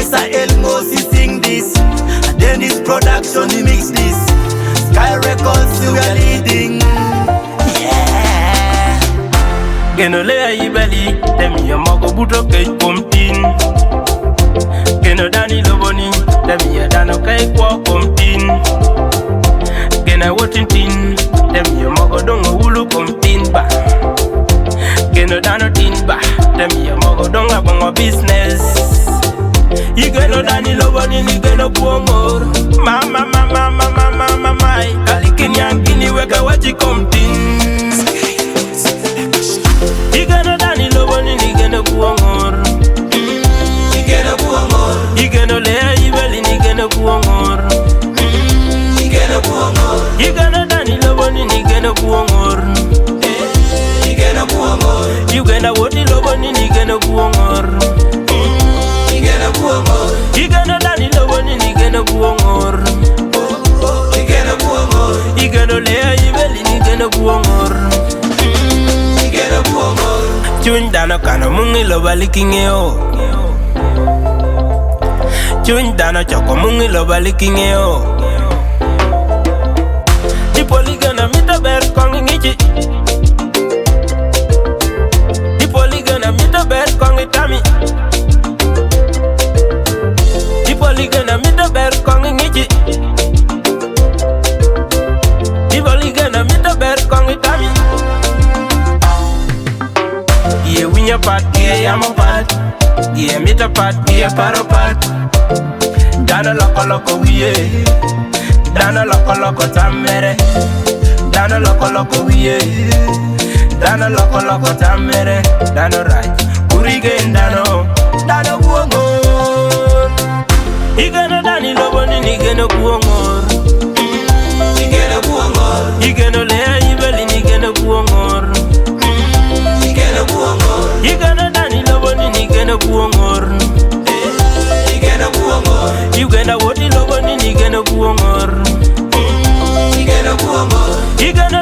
Profesa Elmos, he sing this, and then this production, he mix this. Sky Records, we are leading. Yeah. Geno lea ibeli, temi ya mago buto kei komtin. Geno dani loboni, temi ya dano kei kwa komtin. Gena wotin tin, temi ya mago dongo ulu komtin ba. Geno dano tin ba, temi ya mago donga bongo business. Igeno dani loboni ni geno Buo Ngor. Mama mama mama mama mai, kalikin yankini weka wachi komtin. Igeno dani loboni ni geno Buo Ngor. Igeno Buo Ngor. Igeno lea ibeli ni geno Buo Ngor. Igeno Buo Ngor. Igeno dani loboni ni geno Buo Ngor. Igeno Buo Ngor. Igeno woti loboni ni geno Buo Ngor. Igeno Buo Ngor. Igeno dani loboni ni geno Buo Ngor. Igeno Buo Ngor. Igeno lea ibeli ni geno Buo Ngor. Igeno Buo Ngor. Chuny dano kano mungi loba likingeo. Chuny dano choko mungi loba likingeo. Dipoli gana mita ber kongi ngichi. Dipoli gana mita ber kongi tami. Dipoli gana mita ber kongi ngichi. Dipoli gana mita ber kongi tami. Ye winya pat, ye yamo pat. Ye mita pat, ye paro pat. Dano loko loko wiye. Dano loko loko tamere. Dano loko loko wiye. Dano loko loko tamere. Dano right, kurigen dano. Dano Buo Ngor. Igeno dani loboni ni geno Buo Ngor. Igeno Buo Ngor. Igeno lea ibeli ni geno Buo Ngor. Igeno Buo Ngor. Igeno dani loboni ni geno Buo Ngor. Igeno Buo Ngor. Igeno woti loboni ni geno Buo Ngor. Igeno Buo Ngor. Igeno